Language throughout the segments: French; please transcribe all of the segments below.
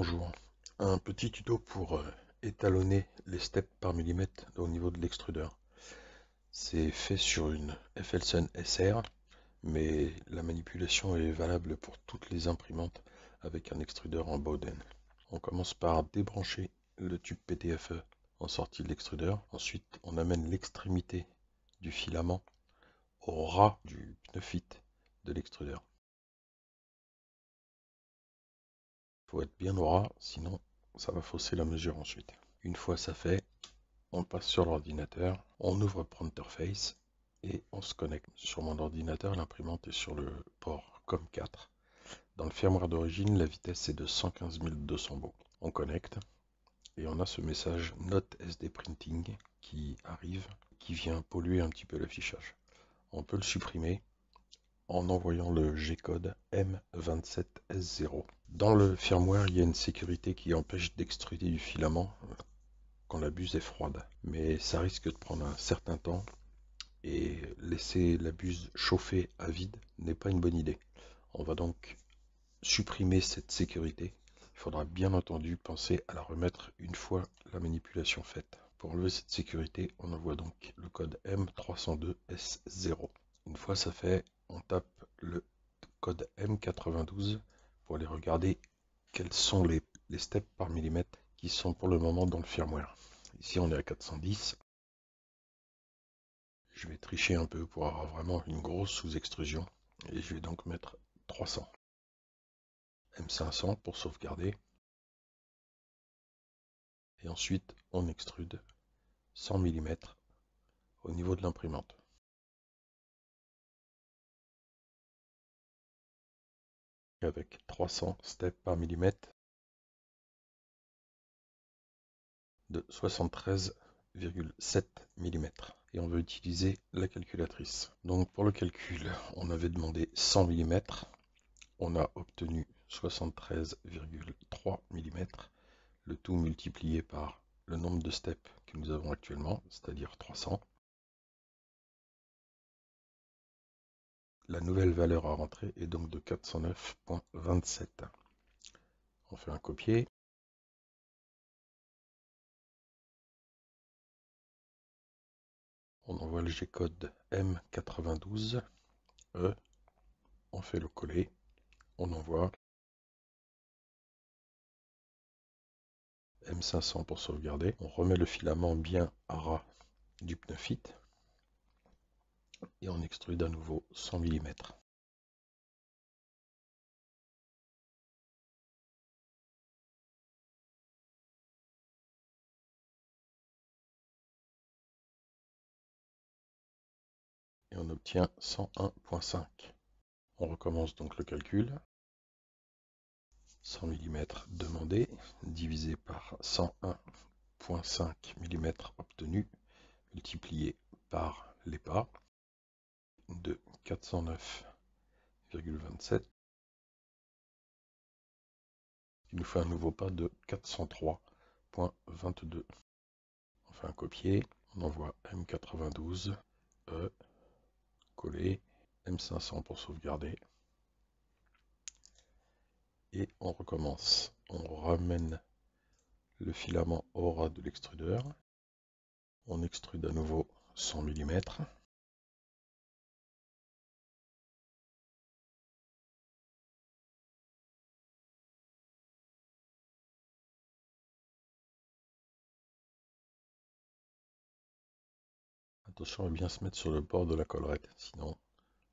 Bonjour, un petit tuto pour étalonner les steps par millimètre au niveau de l'extrudeur. C'est fait sur une FLSUN SR, mais la manipulation est valable pour toutes les imprimantes avec un extrudeur en Bowden. On commence par débrancher le tube PTFE en sortie de l'extrudeur. Ensuite, on amène l'extrémité du filament au ras du pneu fit de l'extrudeur. Il faut être bien au ras, sinon ça va fausser la mesure ensuite. Une fois ça fait, on passe sur l'ordinateur, on ouvre Printerface et on se connecte. Sur mon ordinateur, l'imprimante est sur le port COM4. Dans le firmware d'origine, la vitesse est de 115 200 baux. On connecte et on a ce message Not SD Printing qui arrive, qui vient polluer un petit peu l'affichage. On peut le supprimer en envoyant le G-code M27S0. Dans le firmware, il y a une sécurité qui empêche d'extruder du filament quand la buse est froide. Mais ça risque de prendre un certain temps et laisser la buse chauffer à vide n'est pas une bonne idée. On va donc supprimer cette sécurité. Il faudra bien entendu penser à la remettre une fois la manipulation faite. Pour enlever cette sécurité, on envoie donc le code M302S0. Une fois ça fait, on tape le code M92 pour aller regarder quels sont les steps par millimètre qui sont pour le moment dans le firmware. Ici on est à 410. Je vais tricher un peu pour avoir vraiment une grosse sous-extrusion et je vais donc mettre 300. M500 pour sauvegarder. Et ensuite on extrude 100 mm au niveau de l'imprimante. Avec 300 steps par millimètre de 73,7 mm. Et on veut utiliser la calculatrice. Donc pour le calcul, on avait demandé 100 mm. On a obtenu 73,3 mm. Le tout multiplié par le nombre de steps que nous avons actuellement, c'est-à-dire 300. La nouvelle valeur à rentrer est donc de 409,27. On fait un copier. On envoie le G-code M92E. On fait le coller. On envoie M500 pour sauvegarder. On remet le filament bien à ras du pneu fit. Et on extrude à nouveau 100 mm. Et on obtient 101,5. On recommence donc le calcul. 100 mm demandé divisé par 101,5 mm obtenu multiplié par les pas de 409,27 qui nous fait un nouveau pas de 403,22. On fait un copier, on envoie M92, coller, M500 pour sauvegarder. Et on recommence. On ramène le filament au ras de l'extrudeur. On extrude à nouveau 100 mm. Attention à bien se mettre sur le bord de la collerette, sinon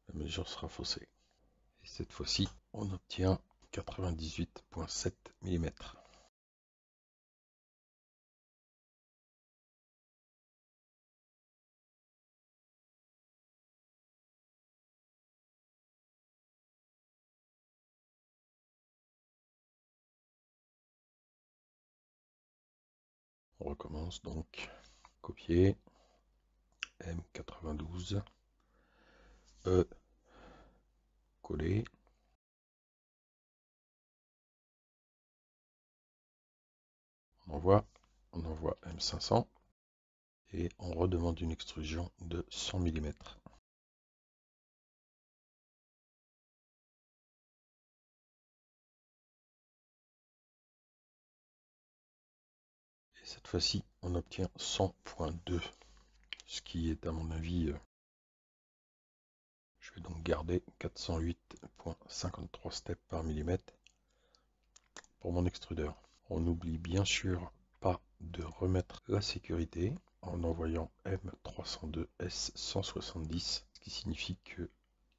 la mesure sera faussée. Et cette fois-ci, on obtient 98,7 mm. On recommence donc. Copier. M92. Coller. On envoie M500. Et on redemande une extrusion de 100 mm. Cette fois-ci, on obtient 100.2, ce qui est à mon avis... je vais donc garder 408.53 steps par millimètre pour mon extrudeur. On n'oublie bien sûr pas de remettre la sécurité en envoyant M302S170, ce qui signifie que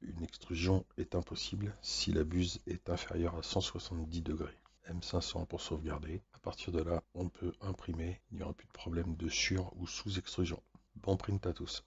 une extrusion est impossible si la buse est inférieure à 170 degrés. M500 pour sauvegarder. À partir de là, on peut imprimer. Il n'y aura plus de problème de sur- ou sous-extrusion. Bon print à tous.